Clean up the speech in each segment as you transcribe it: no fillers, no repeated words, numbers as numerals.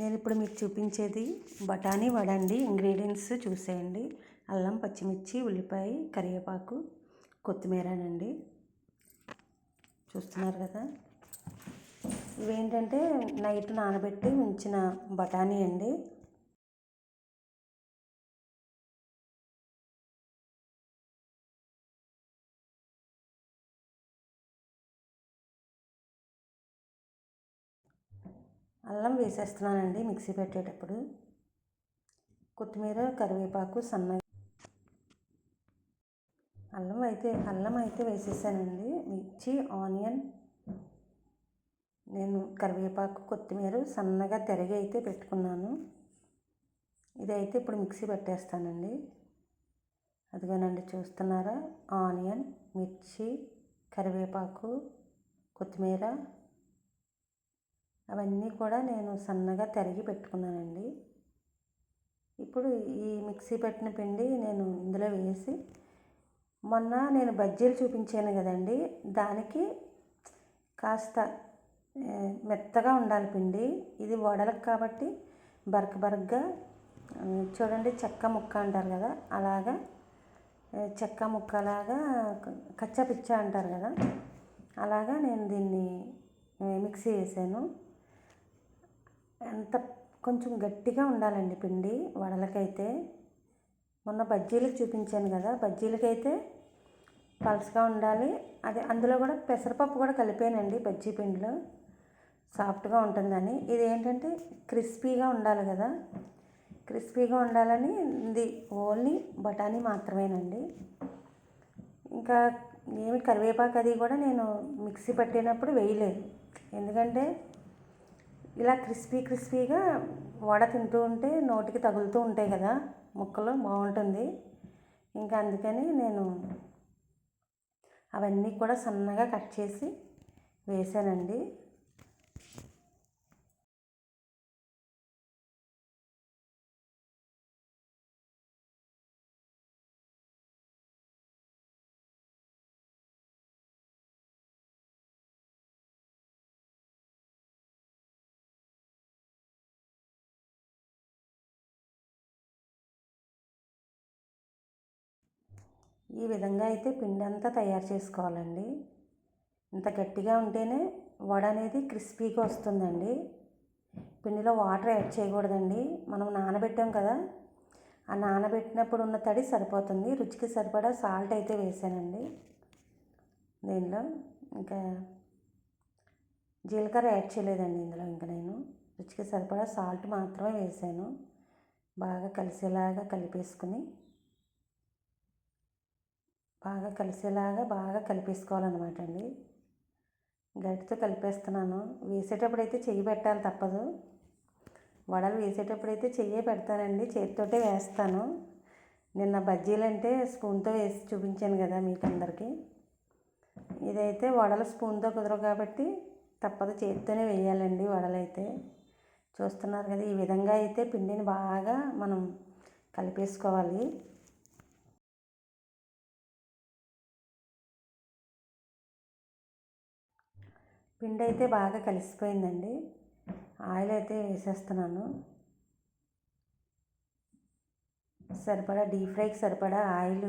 నేను ఇప్పుడు మీకు చూపించేది బఠానీ వడ అండి. ఇంగ్రీడియంట్స్ చూసేయండి. అల్లం, పచ్చిమిర్చి, ఉల్లిపాయ, కరివేపాకు, కొత్తిమీరనండి. చూస్తున్నారు కదా. ఇవేంటంటే నైట్ నానబెట్టి ఉంచిన బఠానీ అండి. అల్లం వేసేస్తున్నానండి మిక్సీ పెట్టేటప్పుడు. కొత్తిమీర, కరివేపాకు సన్నగా అల్లం అయితే వేసేసానండి. మిర్చి, ఆనియన్, నేను కరివేపాకు, కొత్తిమీర సన్నగా తరిగి అయితే పెట్టుకున్నాను. ఇదైతే ఇప్పుడు మిక్సీ పెట్టేస్తానండి. అదిగోనండి, చూస్తున్నారా? ఆనియన్, మిర్చి, కరివేపాకు, కొత్తిమీర అవన్నీ కూడా నేను సన్నగా తరిగి పెట్టుకున్నానండి. ఇప్పుడు ఈ మిక్సీ పెట్టిన పిండి నేను ఇందులో వేసి, మొన్న నేను బజ్జీలు చూపించాను కదండి, దానికి కాస్త మెత్తగా ఉండాలి పిండి. ఇది వడలకు కాబట్టి బరకగా చూడండి, చెక్క ముక్క అంటారు కదా, అలాగా చెక్క ముక్కలాగా కచ్చా పిచ్చా అంటారు కదా, అలాగా నేను దీన్ని మిక్సీ వేసాను. ఎంత కొంచెం గట్టిగా ఉండాలండి పిండి వడలకైతే. మొన్న బజ్జీలకు చూపించాను కదా, బజ్జీలకైతే పలసగా ఉండాలి. అది అందులో కూడా పెసరపప్పు కూడా కలిపానండి బజ్జీ పిండిలో, సాఫ్ట్గా ఉంటుందని. ఇది ఏంటంటే క్రిస్పీగా ఉండాలి కదా, క్రిస్పీగా ఉండాలని ఇది ఓన్లీ బఠానీ మాత్రమేనండి. ఇంకా ఏమి కరివేపాకు అది కూడా నేను మిక్సీ పట్టినప్పుడు వేయలేదు. ఎందుకంటే ఇలా క్రిస్పీగా వడ తింటూ ఉంటే నోటికి తగులుతూ ఉంటాయి కదా ముక్కలు, బాగుంటుంది. ఇంకా అందుకని నేను అవన్నీ కూడా సన్నగా కట్ చేసి వేసానండి. ఈ విధంగా అయితే పిండి అంతా తయారు చేసుకోవాలండి. ఇంత గట్టిగా ఉంటేనే వడ అనేది క్రిస్పీగా వస్తుందండి. పిండిలో వాటర్ యాడ్ చేయకూడదండి. మనం నానబెట్టాం కదా, ఆ నానబెట్టినప్పుడు ఉన్న తడి సరిపోతుంది. రుచికి సరిపడా సాల్ట్ అయితే వేసానండి దీనిలో. ఇంకా జీలకర్ర యాడ్ చేయలేదండి ఇందులో. ఇంకా నేను రుచికి సరిపడా సాల్ట్ మాత్రమే వేసాను. బాగా కలిసేలాగా కలిపేసుకోవాలన్నమాట అండి. గరిటెతో కలిపేస్తున్నాను. వేసేటప్పుడు అయితే చెయ్యి పెట్టాలి, తప్పదు. వడలు వేసేటప్పుడు అయితే చెయ్యే పెడతానండి, చేతితోటే వేస్తాను. నిన్న బజ్జీలంటే స్పూన్తో వేసి చూపించాను కదా మీకు అందరికీ. ఇదైతే వడలు స్పూన్తో కుదరవు కాబట్టి తప్పదు, చేతితోనే వేయాలండి వడలైతే. చూస్తున్నారు కదా, ఈ విధంగా అయితే పిండిని బాగా మనం కలిపేసుకోవాలి. పిండి అయితే బాగా కలిసిపోయిందండి. ఆయిల్ అయితే వేసేస్తున్నాను. సరిపడా డీప్ ఫ్రైకి సరిపడా ఆయిల్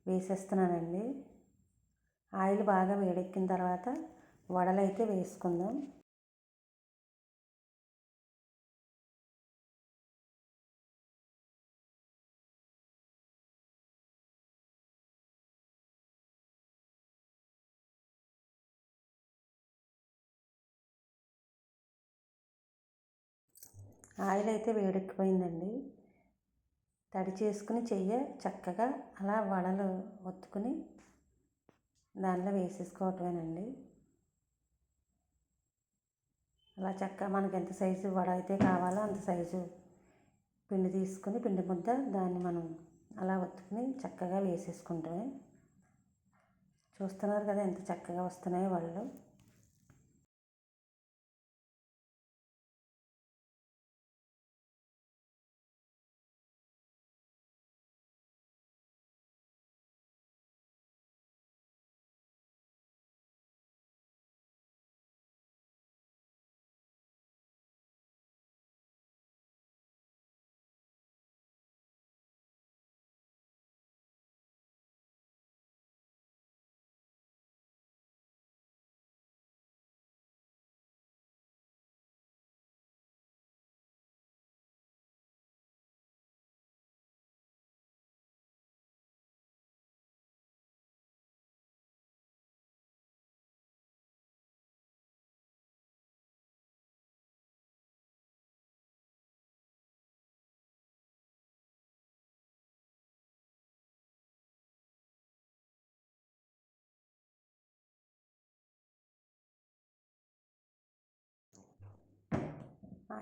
వేసేస్తున్నానండి. ఆయిల్ బాగా వేడెక్కిన తర్వాత వడలు అయితే వేసుకుందాం. ఆయిల్ అయితే వేడెక్కిపోయిందండి. తడి చేసుకుని చెయ్యి చక్కగా అలా వడలు ఒత్తుకుని దానిలో వేసేసుకోవటమేనండి. అలా చక్కగా మనకి ఎంత సైజు వడ అయితే కావాలో అంత సైజు పిండి తీసుకుని, పిండి ముద్ద దాన్ని మనం అలా ఒత్తుకుని చక్కగా వేసేసుకుంటామే. చూస్తున్నారు కదా ఎంత చక్కగా వస్తున్నాయో వడలు.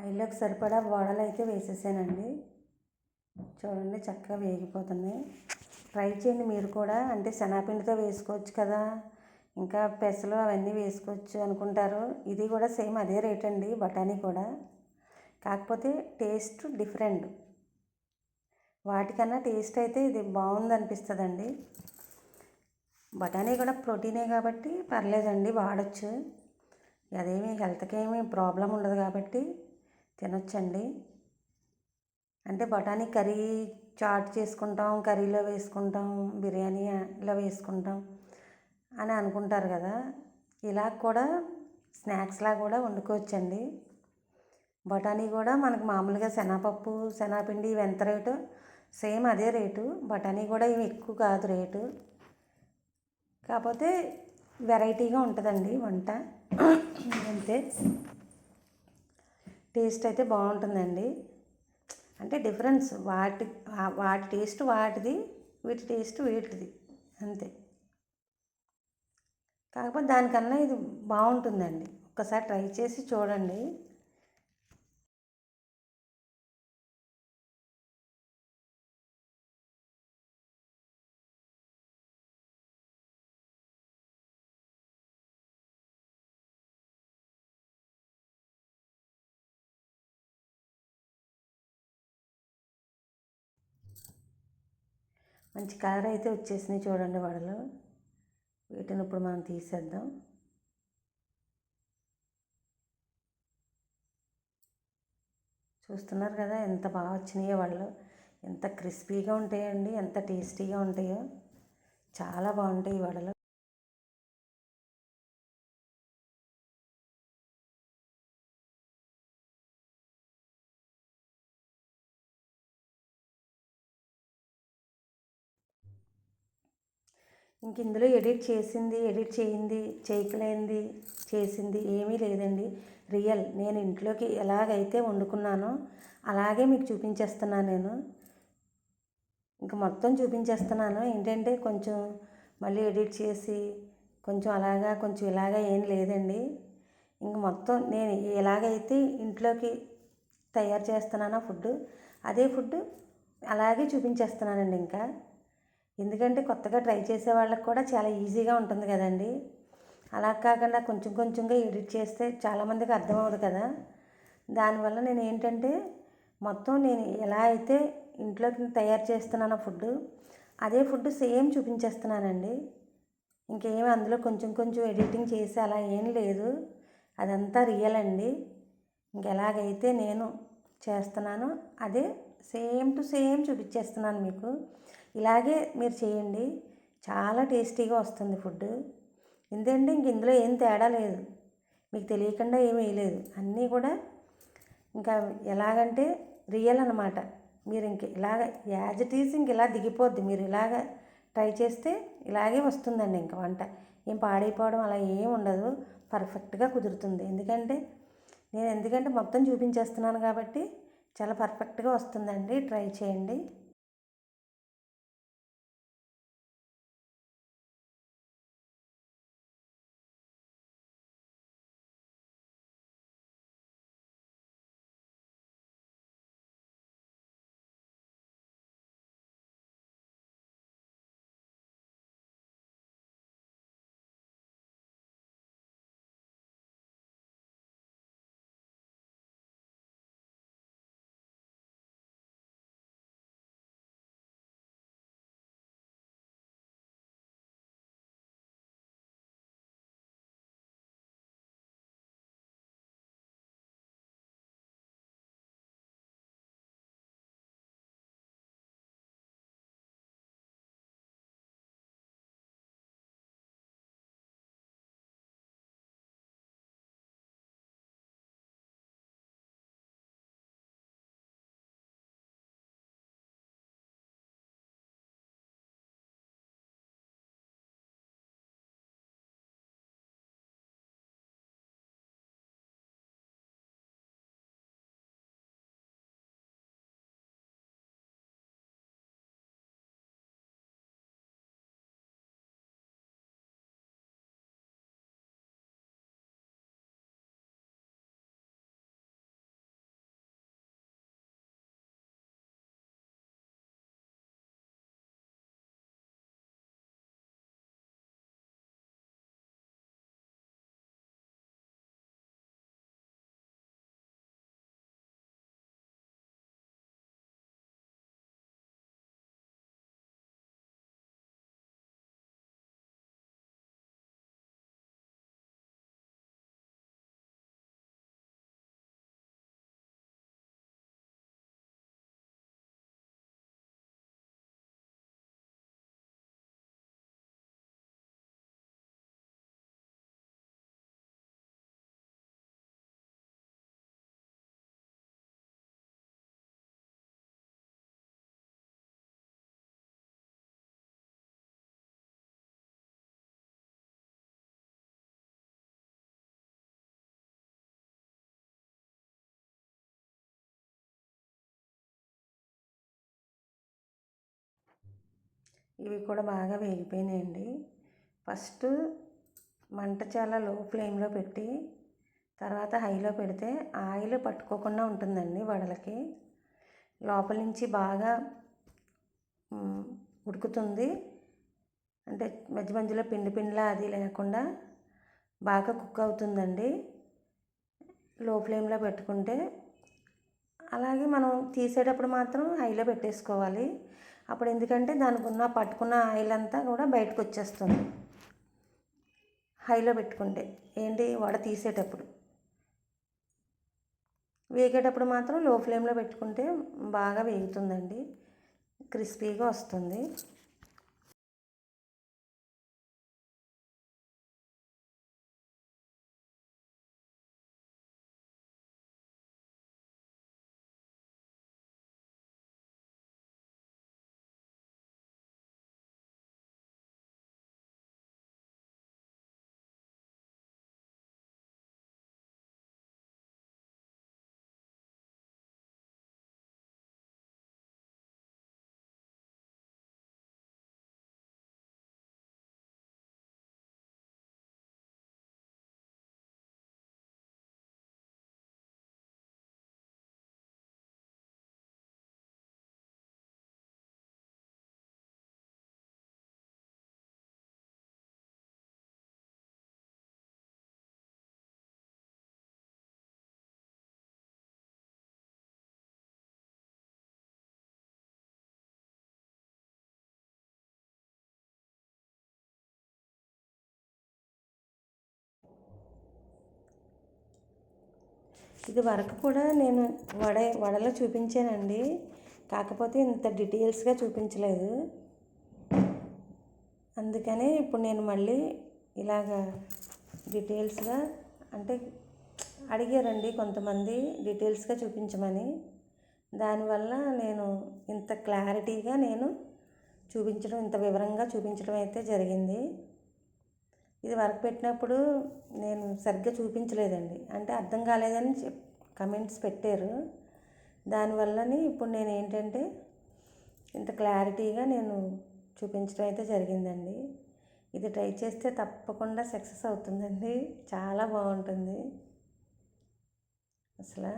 ఆయిల్లోకి సరిపడా వడలు అయితే వేసేసానండి. చూడండి చక్కగా వేగిపోతున్నాయి. ట్రై చేయండి మీరు కూడా. అంటే శనగపిండితో వేసుకోవచ్చు కదా, ఇంకా పెసలు అవన్నీ వేసుకోవచ్చు అనుకుంటారు. ఇది కూడా సేమ్ అదే రేట్ అండి, బఠానీ కూడా. కాకపోతే టేస్ట్ డిఫరెంట్. వాటికన్నా టేస్ట్ అయితే ఇది బాగుంది అనిపిస్తుందండి. బఠానీ కూడా ప్రోటీనే కాబట్టి పర్లేదండి, వాడచ్చు. అదేమి హెల్త్కి ఏమీ ప్రాబ్లం ఉండదు కాబట్టి తినొచ్చండి. అంటే బఠానీ కర్రీ చాట్ చేసుకుంటాం, కర్రీలో వేసుకుంటాం, బిర్యానీలో వేసుకుంటాం అని అనుకుంటారు కదా, ఇలా కూడా స్నాక్స్లా కూడా వండుకోవచ్చండి. బఠానీ కూడా మనకు మామూలుగా శనగపప్పు, శనగపిండి ఇవి ఎంత రేటు సేమ్ అదే రేటు. బఠానీ కూడా ఏమి ఎక్కువ కాదు రేటు. కాకపోతే వెరైటీగా ఉంటుందండి వంట అంతే. టేస్ట్ అయితే బాగుంటుందండి. అంటే డిఫరెన్స్ వాటి టేస్ట్ వాటిది, వీటి టేస్ట్ వీటిది అంతే. కాకపోతే దానికన్నా ఇది బాగుంటుందండి. ఒక్కసారి ట్రై చేసి చూడండి. మంచి కలర్ అయితే వచ్చేసినాయి చూడండి వడలు. వీటిని ఇప్పుడు మనం తీసేద్దాం. చూస్తున్నారు కదా ఎంత బాగా వచ్చినాయో వడలు. ఎంత క్రిస్పీగా ఉంటాయండి, ఎంత టేస్టీగా ఉంటాయో. చాలా బాగుంటాయి ఈ వడలు. ఇంక ఇందులో ఎడిట్ చేసింది, ఎడిట్ చేయింది, చేయకలేంది, చేసింది ఏమీ లేదండి. రియల్ నేను ఇంట్లోకి ఎలాగైతే వండుకున్నానో అలాగే మీకు చూపించేస్తున్నాను నేను. ఇంక మొత్తం చూపించేస్తున్నాను. ఏంటంటే కొంచెం మళ్ళీ ఎడిట్ చేసి కొంచెం అలాగా కొంచెం ఇలాగా ఏం లేదండి. ఇంక మొత్తం నేను ఎలాగైతే ఇంట్లోకి తయారు చేస్తున్నానో ఫుడ్, అదే ఫుడ్ అలాగే చూపించేస్తున్నానండి ఇంకా. ఎందుకంటే కొత్తగా ట్రై చేసే వాళ్ళకి కూడా చాలా ఈజీగా ఉంటుంది కదండి. అలా కాకుండా కొంచెం కొంచెంగా ఎడిట్ చేస్తే చాలామందికి అర్థమవుతుంది కదా. దానివల్ల నేను ఏంటంటే మొత్తం నేను ఎలా అయితే ఇంట్లోకి తయారు చేస్తున్నానో ఫుడ్, అదే ఫుడ్ సేమ్ చూపించేస్తున్నానండి. ఇంకేమి అందులో కొంచెం కొంచెం ఎడిటింగ్ చేసి అలా ఏం లేదు. అదంతా రియల్ అండి. ఇంకెలాగైతే నేను చేస్తున్నానో అదే సేమ్ టు సేమ్ చూపించేస్తున్నాను మీకు. ఇలాగే మీరు చేయండి, చాలా టేస్టీగా వస్తుంది ఫుడ్. ఎందుకంటే ఇంక ఇందులో ఏం తేడా లేదు, మీకు తెలియకుండా ఏమీ వేయలేదు. అన్నీ కూడా ఇంకా ఎలాగంటే రియల్ అనమాట. మీరు ఇంక ఇలాగ యాజ్ ఇట్ ఈజ్ ఇంక ఇలా దిగిపోద్ది. మీరు ఇలాగ ట్రై చేస్తే ఇలాగే వస్తుందండి. ఇంక వంట ఏం పాడైపోవడం అలా ఏం ఉండదు, పర్ఫెక్ట్గా కుదురుతుంది. ఎందుకంటే మొత్తం చూపించేస్తున్నాను కాబట్టి చాలా పర్ఫెక్ట్గా వస్తుందండి. ట్రై చేయండి. ఇవి కూడా బాగా వేగిపోయినాయండి. ఫస్ట్ మంట చాలా లో ఫ్లేమ్లో పెట్టి తర్వాత హైలో పెడితే ఆయిల్ పట్టుకోకుండా ఉంటుందండి వడలకి. లోపల నుంచి బాగా ఉడుకుతుంది. అంటే మధ్య మధ్యలో పిండి పిండిలా అది లేకుండా బాగా కుక్ అవుతుందండి లో ఫ్లేమ్లో పెట్టుకుంటే. అలాగే మనం తీసేటప్పుడు మాత్రం హైలో పెట్టేసుకోవాలి. అప్పుడు ఎందుకంటే దానికి ఉన్న పట్టుకున్న ఆయిల్ అంతా కూడా బయటకు వచ్చేస్తుంది హైలో పెట్టుకుంటే. వడ తీసేటప్పుడు. వేగేటప్పుడు మాత్రం లో ఫ్లేమ్లో పెట్టుకుంటే బాగా వేగుతుందండి, క్రిస్పీగా వస్తుంది. ఇది వరకు కూడా నేను వడలో చూపించానండి, కాకపోతే ఇంత డీటెయిల్స్గా చూపించలేదు. అందుకనే ఇప్పుడు నేను మళ్ళీ ఇలాగా డీటెయిల్స్గా, అంటే అడిగారండి కొంతమంది డీటెయిల్స్గా చూపించమని. దానివల్ల నేను ఇంత క్లారిటీగా చూపించడం, ఇంత వివరంగా చూపించడం అయితే జరిగింది. ఇది వరకు పెట్టినప్పుడు నేను సరిగ్గా చూపించలేదండి, అంటే అర్థం కాలేదని కమెంట్స్ పెట్టారు. దానివల్లని ఇప్పుడు నేను ఇంత క్లారిటీగా చూపించడం అయితే జరిగిందండి. ఇది ట్రై చేస్తే తప్పకుండా సక్సెస్ అవుతుందండి, చాలా బాగుంటుంది. అసలు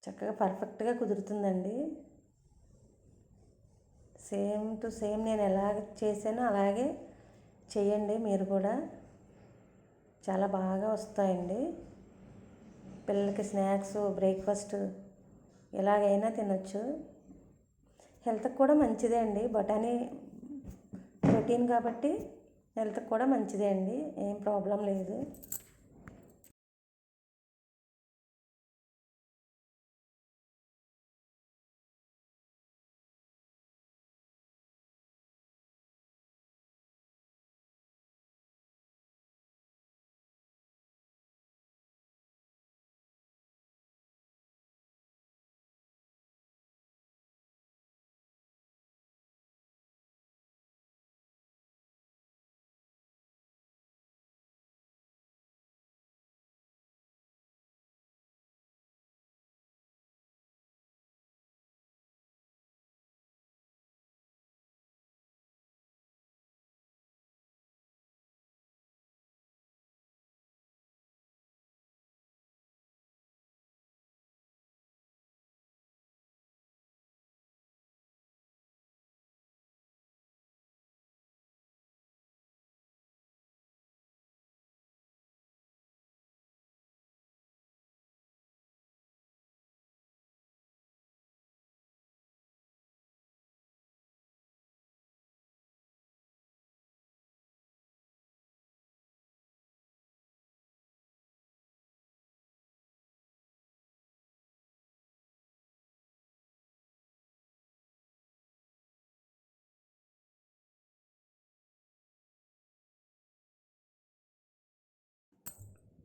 చక్కగా పర్ఫెక్ట్గా కుదురుతుందండి. సేమ్ టు సేమ్ నేను ఎలాగ చేశానో అలాగే చేయండి మీరు కూడా, చాలా బాగా వస్తాయండి. పిల్లలకి స్నాక్స్, బ్రేక్ఫాస్ట్ ఎలాగైనా తినొచ్చు. హెల్త్కి కూడా మంచిదే అండి. బఠానీ ప్రోటీన్ కాబట్టి హెల్త్కి కూడా మంచిదే అండి, ఏం ప్రాబ్లం లేదు.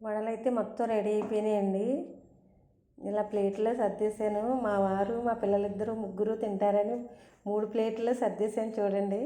వడలు అయితే మొత్తం రెడీ అయిపోయినాయండి. ఇలా ప్లేట్లో సర్దేశాను. మా వారు, మా పిల్లలిద్దరూ, ముగ్గురు తింటారని 3 ప్లేట్లో సర్దేశాను చూడండి.